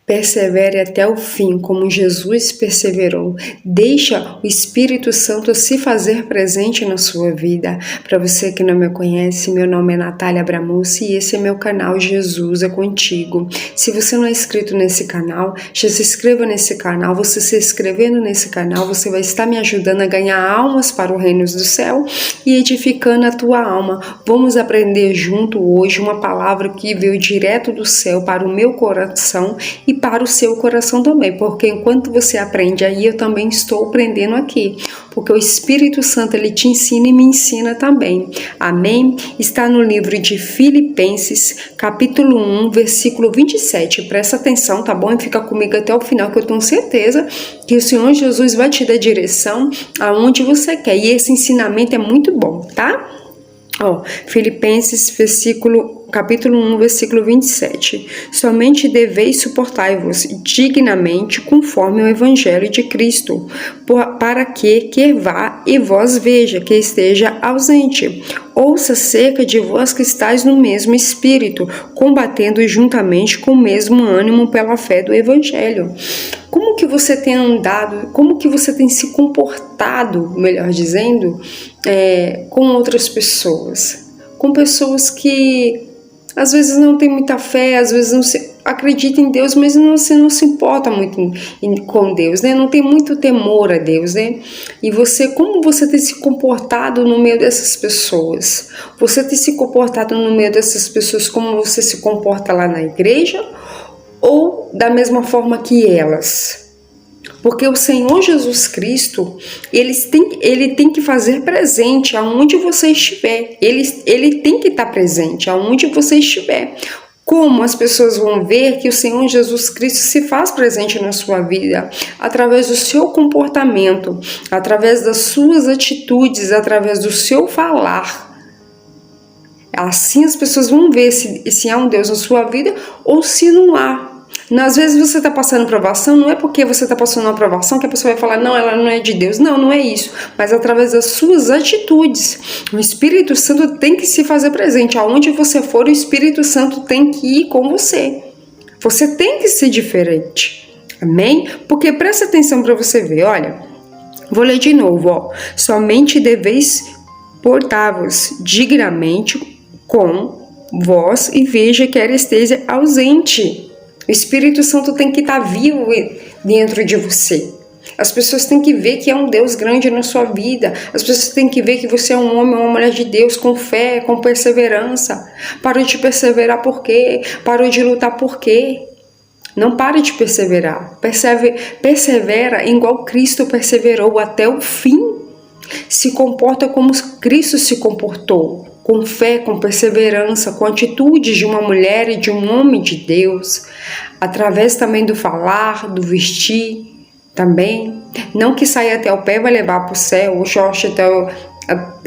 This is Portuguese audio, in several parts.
Persevere até o fim, como Jesus perseverou. Deixa o Espírito Santo se fazer presente na sua vida. Para você que não me conhece, meu nome é Natália Abramussi e esse é meu canal Jesus é Contigo. Se você não é inscrito nesse canal, já se inscreva nesse canal. Você se inscrevendo nesse canal, você vai estar me ajudando a ganhar almas para o reino do céu e edificando a tua alma. Vamos aprender junto hoje uma palavra que veio direto do céu para o meu coração e para o seu coração também, porque enquanto você aprende aí, eu também estou aprendendo aqui, porque o Espírito Santo ele te ensina e me ensina também. Amém? Está no livro de Filipenses, capítulo 1, versículo 27. Presta atenção, tá bom? E fica comigo até o final, que eu tenho certeza que o Senhor Jesus vai te dar direção aonde você quer. E esse ensinamento é muito bom, tá? Filipenses, capítulo 1, versículo 27. Somente deveis suportar-vos dignamente conforme o evangelho de Cristo, para que quer vá e vós veja que esteja ausente. Ouça acerca de vós que estáis no mesmo espírito, combatendo juntamente com o mesmo ânimo pela fé do evangelho. Como que você tem andado, como que você tem se comportado, melhor dizendo, com outras pessoas? Com pessoas que às vezes não tem muita fé, às vezes não acredita em Deus, mas você não se importa muito com Deus, né? Não tem muito temor a Deus, né? E como você tem se comportado no meio dessas pessoas? Você tem se comportado no meio dessas pessoas como você se comporta lá na igreja? Ou da mesma forma que elas? Porque o Senhor Jesus Cristo, ele tem que fazer presente aonde você estiver. Ele tem que estar presente aonde você estiver. Como as pessoas vão ver que o Senhor Jesus Cristo se faz presente na sua vida? Através do seu comportamento, através das suas atitudes, através do seu falar. Assim as pessoas vão ver se há um Deus na sua vida ou se não há. Às vezes você está passando provação, não é porque você está passando uma provação que a pessoa vai falar, não, ela não é de Deus. Não, não é isso. Mas através das suas atitudes. O Espírito Santo tem que se fazer presente. Aonde você for, o Espírito Santo tem que ir com você. Você tem que ser diferente. Amém? Porque presta atenção para você ver, olha. Vou ler de novo, Somente deveis portar-vos dignamente com vós e veja que ela esteja ausente. O Espírito Santo tem que estar vivo dentro de você. As pessoas têm que ver que é um Deus grande na sua vida. As pessoas têm que ver que você é um homem ou uma mulher de Deus com fé, com perseverança. Parou de perseverar por quê? Parou de lutar por quê? Não pare de perseverar. Persevera igual Cristo perseverou até o fim. Se comporta como Cristo se comportou. Com fé, com perseverança, com atitudes de uma mulher e de um homem de Deus, através também do falar, do vestir, também. Não que sair até o pé vai levar para o céu,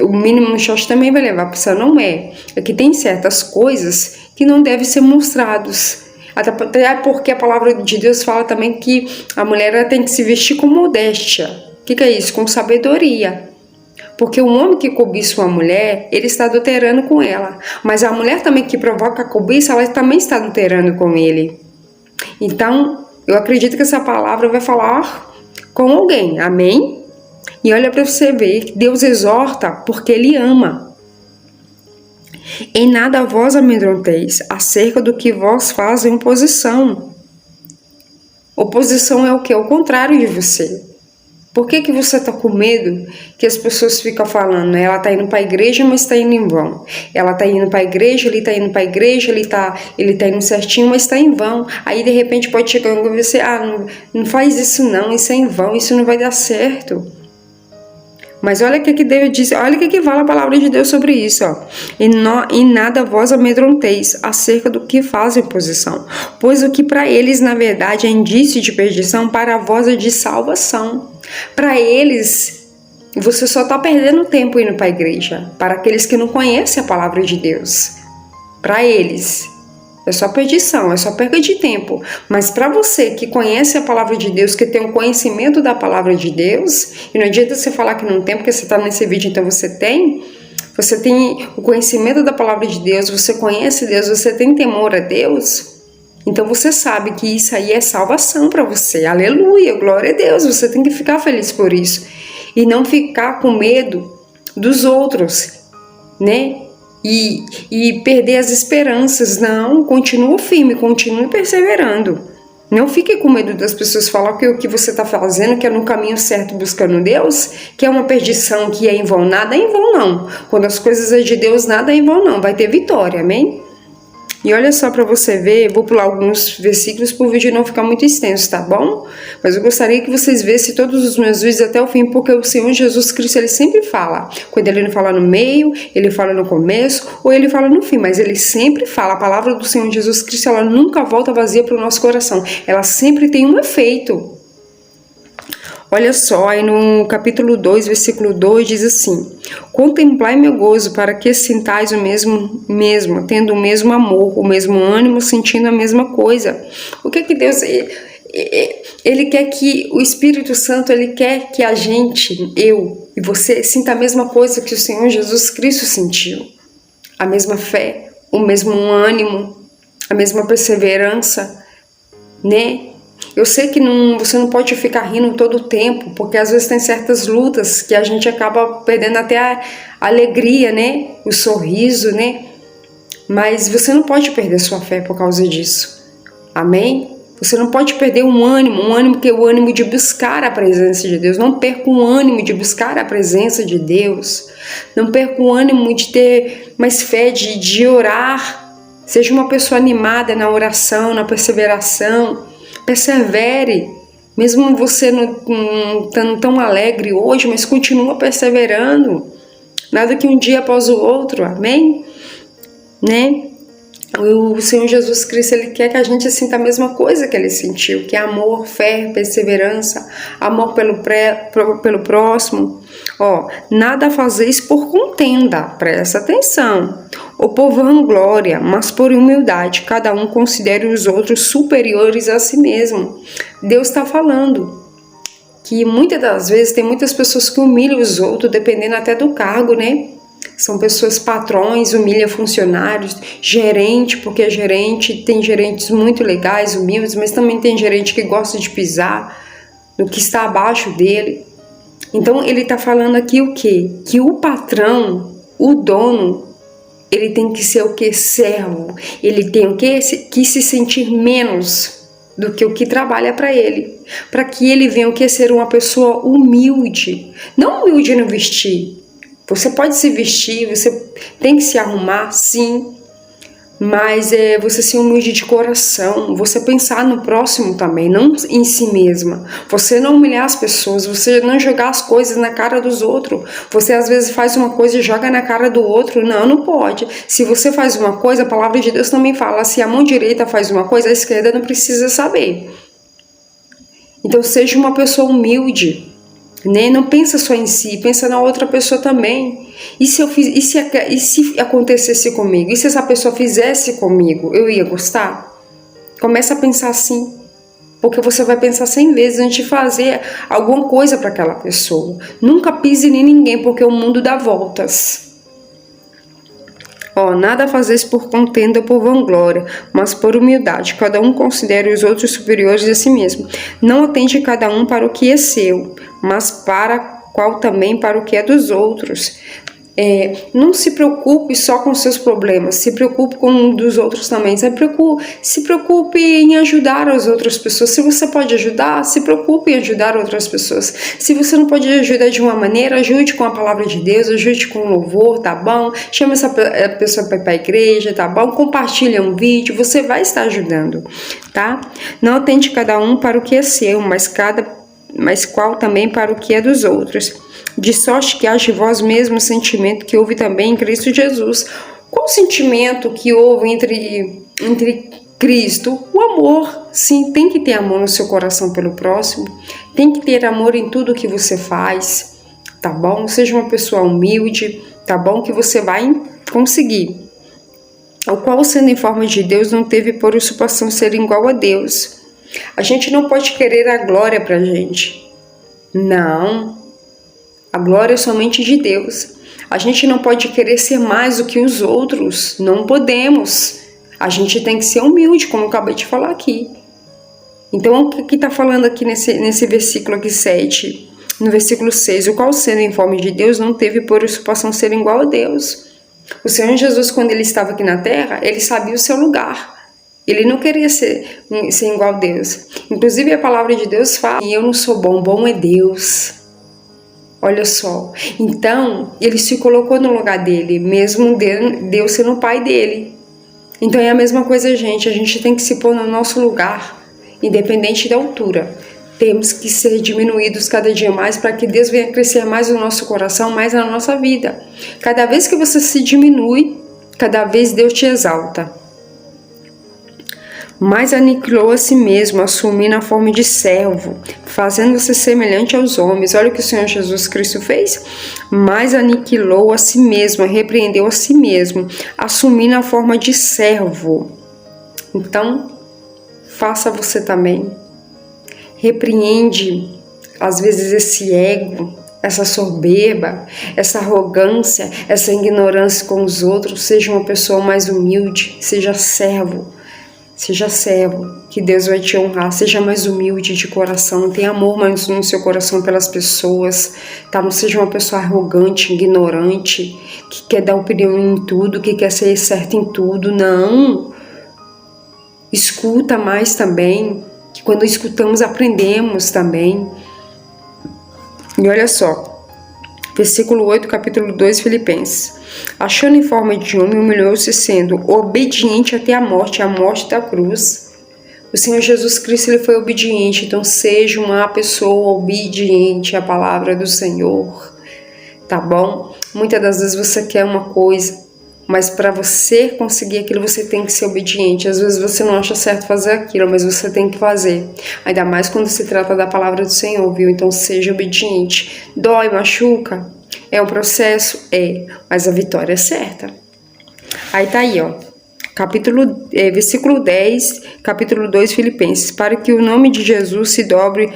o mínimo short também vai levar para o céu, não é. É que tem certas coisas que não devem ser mostradas. Até porque a palavra de Deus fala também que a mulher ela tem que se vestir com modéstia. O que é isso? Com sabedoria. Porque o homem que cobiça uma mulher, ele está adulterando com ela. Mas a mulher também que provoca a cobiça, ela também está adulterando com ele. Então, eu acredito que essa palavra vai falar com alguém. Amém? E olha para você ver que Deus exorta porque Ele ama. Em nada vós amedronteis acerca do que vós fazem oposição. Oposição é o quê? O contrário de você. Por que você está com medo que as pessoas ficam falando, né? Ela está indo para a igreja, mas está indo em vão. Ela está indo para a igreja, ele está indo para a igreja, ele tá indo certinho, mas está em vão. Aí, de repente, pode chegar e você, não faz isso não, isso é em vão, isso não vai dar certo. Mas olha o que Deus diz, olha o que fala a palavra de Deus sobre isso, Em nada vós amedronteis acerca do que fazem oposição, pois o que para eles, na verdade, é indício de perdição, para vós é de salvação. Para eles, você só está perdendo tempo indo para a igreja, para aqueles que não conhecem a palavra de Deus. Para eles, é só perdição, é só perda de tempo. Mas para você que conhece a palavra de Deus, que tem um conhecimento da palavra de Deus, e não adianta você falar que não tem, porque você está nesse vídeo, então você tem o conhecimento da palavra de Deus, você conhece Deus, você tem temor a Deus, Então você sabe que isso aí é salvação para você. Aleluia, glória a Deus. Você tem que ficar feliz por isso. E não ficar com medo dos outros, né? E perder as esperanças. Não, continua firme, continue perseverando. Não fique com medo das pessoas falar que o que você está fazendo, que é no caminho certo buscando Deus, que é uma perdição, que é em vão. Nada é em vão, não. Quando as coisas é de Deus, nada é em vão, não. Vai ter vitória, amém? E olha só para você ver, vou pular alguns versículos para o vídeo não ficar muito extenso, tá bom? Mas eu gostaria que vocês vissem todos os meus vídeos até o fim, porque o Senhor Jesus Cristo, ele sempre fala. Quando ele não fala no meio, ele fala no começo, ou ele fala no fim, mas ele sempre fala. A palavra do Senhor Jesus Cristo, ela nunca volta vazia para o nosso coração. Ela sempre tem um efeito. Olha só, aí no capítulo 2, versículo 2, diz assim: contemplai meu gozo, para que sintais o mesmo, tendo o mesmo amor, o mesmo ânimo, sentindo a mesma coisa. O que Deus... Ele quer que o Espírito Santo, ele quer que a gente, eu e você, sinta a mesma coisa que o Senhor Jesus Cristo sentiu. A mesma fé, o mesmo ânimo, a mesma perseverança, né? Eu sei que você não pode ficar rindo todo o tempo, porque às vezes tem certas lutas que a gente acaba perdendo até a alegria, né? O sorriso, né? Mas você não pode perder sua fé por causa disso. Amém? Você não pode perder um ânimo que é o ânimo de buscar a presença de Deus. Não perca o ânimo de buscar a presença de Deus. Não perca o ânimo de ter mais fé, de orar. Seja uma pessoa animada na oração, na perseveração. Persevere, mesmo você não estando tão alegre hoje, mas continua perseverando. Nada que um dia após o outro, amém? Né? O Senhor Jesus Cristo, ele quer que a gente sinta a mesma coisa que ele sentiu, que é amor, fé, perseverança, amor pelo próximo. Ó, nada fazeis por contenda, presta atenção, ou por vanglória, mas por humildade, cada um considere os outros superiores a si mesmo. Deus está falando que muitas das vezes tem muitas pessoas que humilham os outros, dependendo até do cargo, né? São pessoas patrões, humilha funcionários, gerente, porque gerente, tem gerentes muito legais, humildes, mas também tem gerente que gosta de pisar no que está abaixo dele. Então ele está falando aqui o quê? Que o patrão, o dono, ele tem que ser o quê? Servo. Ele tem o quê? Que se sentir menos do que o que trabalha para ele. Para que ele venha o quê? Ser uma pessoa humilde. Não humilde no vestir. Você pode se vestir, você tem que se arrumar, sim, mas você ser humilde de coração, você pensar no próximo também, não em si mesma. Você não humilhar as pessoas, você não jogar as coisas na cara dos outros. Você às vezes faz uma coisa e joga na cara do outro. Não, não pode. Se você faz uma coisa, a palavra de Deus também fala, se a mão direita faz uma coisa, a esquerda não precisa saber. Então seja uma pessoa humilde. Né? Não pensa só em si, pensa na outra pessoa também. E se acontecesse comigo? E se essa pessoa fizesse comigo? Eu ia gostar? Começa a pensar assim, porque você vai pensar 100 vezes antes de fazer alguma coisa para aquela pessoa. Nunca pise em ninguém, porque o mundo dá voltas. Ó, nada fazeis por contenda ou por vanglória, mas por humildade. Cada um considere os outros superiores a si mesmo. Não atende cada um para o que é seu, mas para qual também para o que é dos outros. Não se preocupe só com seus problemas, se preocupe com um dos outros também. Se preocupe em ajudar as outras pessoas. Se você pode ajudar, se preocupe em ajudar outras pessoas. Se você não pode ajudar de uma maneira, ajude com a palavra de Deus, ajude com louvor, tá bom? Chama essa pessoa para ir para a igreja, tá bom? Compartilha um vídeo, você vai estar ajudando, tá? Não atende cada um para o que é seu, mas qual também para o que é dos outros. De sorte que haja em vós mesmo o sentimento que houve também em Cristo Jesus. Qual o sentimento que houve entre Cristo? O amor. Sim, tem que ter amor no seu coração pelo próximo. Tem que ter amor em tudo que você faz, tá bom? Seja uma pessoa humilde, tá bom? Que você vai conseguir. O qual, sendo em forma de Deus, não teve por usurpação ser igual a Deus. A gente não pode querer a glória pra gente. Não. A glória é somente de Deus. A gente não pode querer ser mais do que os outros. Não podemos. A gente tem que ser humilde, como eu acabei de falar aqui. Então, o que está falando aqui nesse versículo aqui 7? No versículo 6, o qual sendo em forma de Deus, não teve por usurpação ser igual a Deus. O Senhor Jesus, quando ele estava aqui na terra, ele sabia o seu lugar. Ele não queria ser igual a Deus. Inclusive, a palavra de Deus fala: eu não sou bom, bom é Deus. Olha só. Então, ele se colocou no lugar dele, mesmo Deus sendo o pai dele. Então, é a mesma coisa, gente. A gente tem que se pôr no nosso lugar, independente da altura. Temos que ser diminuídos cada dia mais para que Deus venha crescer mais no nosso coração, mais na nossa vida. Cada vez que você se diminui, cada vez Deus te exalta. Mas aniquilou a si mesmo, assumindo a forma de servo, fazendo-se semelhante aos homens. Olha o que o Senhor Jesus Cristo fez. Mas aniquilou a si mesmo, repreendeu a si mesmo, assumindo a forma de servo. Então, faça você também. Repreende, às vezes, esse ego, essa soberba, essa arrogância, essa ignorância com os outros. Seja uma pessoa mais humilde, seja servo, que Deus vai te honrar. Seja mais humilde de coração, tenha amor mais no seu coração pelas pessoas, tá? Não seja uma pessoa arrogante, ignorante, que quer dar opinião em tudo, que quer ser certo em tudo. Não. Escuta mais também, que quando escutamos aprendemos também. E olha só, versículo 8, capítulo 2, Filipenses. Achando em forma de homem, humilhou-se, sendo obediente até a morte da cruz. O Senhor Jesus Cristo, ele foi obediente. Então seja uma pessoa obediente à palavra do Senhor, tá bom? Muitas das vezes você quer uma coisa, mas para você conseguir aquilo, você tem que ser obediente. Às vezes você não acha certo fazer aquilo, mas você tem que fazer. Ainda mais quando se trata da palavra do Senhor, viu? Então seja obediente. Dói, machuca? É um processo? É. Mas a vitória é certa. Aí tá aí, ó. Versículo 10, capítulo 2, Filipenses. Para que o nome de Jesus se dobre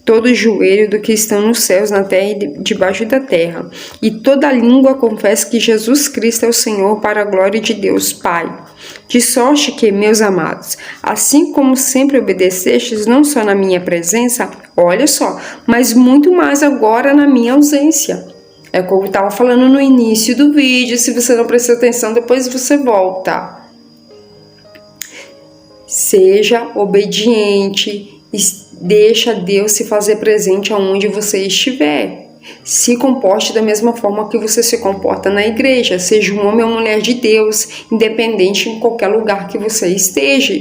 todo o joelho do que estão nos céus, na terra e debaixo da terra, e toda língua confesse que Jesus Cristo é o Senhor, para a glória de Deus Pai. De sorte que, meus amados, assim como sempre obedecestes, não só na minha presença, olha só, mas muito mais agora na minha ausência. É como eu estava falando no início do vídeo. Se você não prestou atenção, depois você volta. Seja obediente, deixa Deus se fazer presente aonde você estiver. Se comporte da mesma forma que você se comporta na igreja. Seja um homem ou mulher de Deus, independente em qualquer lugar que você esteja.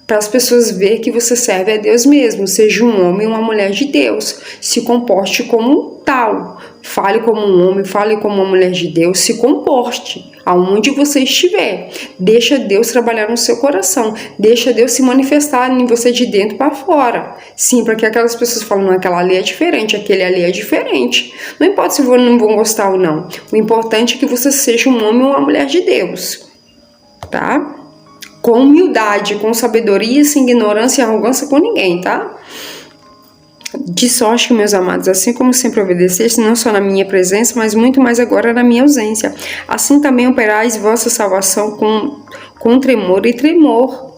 Para as pessoas verem que você serve a Deus mesmo. Seja um homem ou uma mulher de Deus. Se comporte como tal. Fale como um homem, fale como uma mulher de Deus. Se comporte aonde você estiver. Deixa Deus trabalhar no seu coração. Deixa Deus se manifestar em você de dentro para fora. Sim, para que aquelas pessoas falem: não, aquela ali é diferente, aquele ali é diferente. Não importa se não vão gostar ou não. O importante é que você seja um homem ou uma mulher de Deus. Tá? Com humildade, com sabedoria, sem ignorância e arrogância com ninguém, tá? De sorte que, meus amados, assim como sempre obedeceste, não só na minha presença, mas muito mais agora na minha ausência. Assim também operais vossa salvação com tremor e tremor.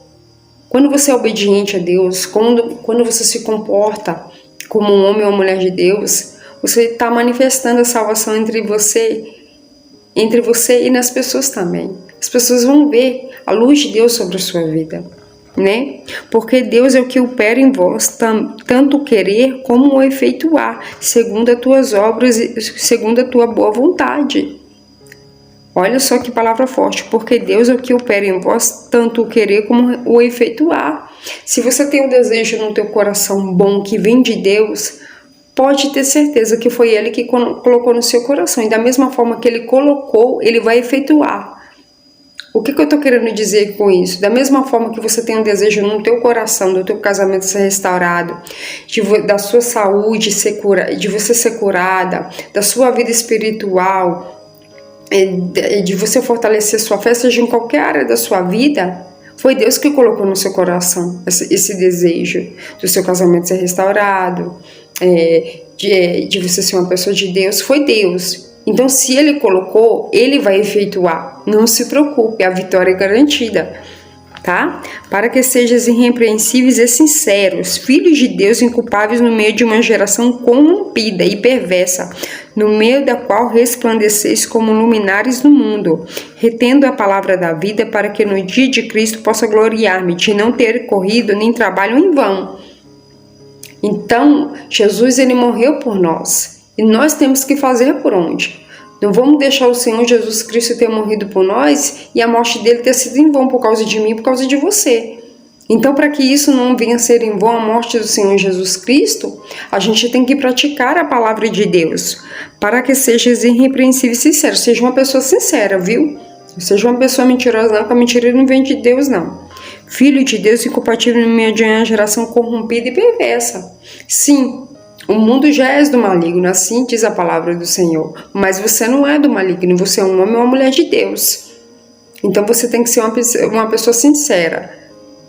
Quando você é obediente a Deus, quando você se comporta como um homem ou uma mulher de Deus, você está manifestando a salvação entre você e nas pessoas também. As pessoas vão ver a luz de Deus sobre a sua vida, né? Porque Deus é o que opera em vós, tanto o querer como o efetuar, segundo as tuas obras e segundo a tua boa vontade. Olha só que palavra forte, porque Deus é o que opera em vós, tanto o querer como o efetuar. Se você tem um desejo no teu coração bom, que vem de Deus, pode ter certeza que foi Ele que colocou no seu coração. E da mesma forma que Ele colocou, Ele vai efetuar. O que eu estou querendo dizer com isso? Da mesma forma que você tem um desejo no teu coração, do teu casamento ser restaurado, da sua saúde de você ser curada, da sua vida espiritual, de você fortalecer sua fé, seja em qualquer área da sua vida, foi Deus que colocou no seu coração esse desejo do seu casamento ser restaurado, de você ser uma pessoa de Deus. Foi Deus. Então, se Ele colocou, Ele vai efetuar. Não se preocupe, a vitória é garantida. tá? Para que sejais irrepreensíveis e sinceros, filhos de Deus inculpáveis no meio de uma geração corrompida e perversa, no meio da qual resplandeceis como luminares no mundo, retendo a palavra da vida, para que no dia de Cristo possa gloriar-me de não ter corrido nem trabalho em vão. Então, Jesus, ele morreu por nós, e nós temos que fazer por onde? Não vamos deixar o Senhor Jesus Cristo ter morrido por nós e a morte dele ter sido em vão por causa de mim, por causa de você. Então, para que isso não venha a ser em vão a morte do Senhor Jesus Cristo, a gente tem que praticar a palavra de Deus, para que sejas irrepreensível e sincero. Seja uma pessoa sincera, viu? Não seja uma pessoa mentirosa, não, porque a mentira não vem de Deus, não. Filho de Deus incompatível no meio de uma geração corrompida e perversa. Sim, o mundo já é do maligno, assim diz a palavra do Senhor. Mas você não é do maligno, você é um homem ou uma mulher de Deus. Então você tem que ser uma pessoa sincera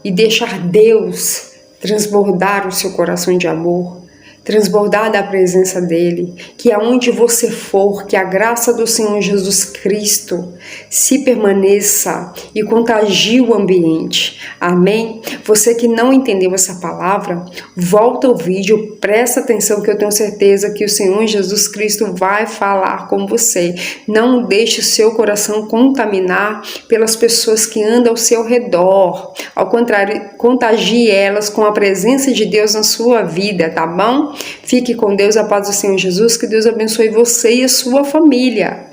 e deixar Deus transbordar o seu coração de amor, transbordar da presença dele, que aonde você for, que a graça do Senhor Jesus Cristo se permaneça e contagie o ambiente. Amém? Você que não entendeu essa palavra, volta ao vídeo, presta atenção que eu tenho certeza que o Senhor Jesus Cristo vai falar com você. Não deixe o seu coração contaminar pelas pessoas que andam ao seu redor. Ao contrário, contagie elas com a presença de Deus na sua vida, tá bom? Fique com Deus, a paz do Senhor Jesus, que Deus abençoe você e a sua família.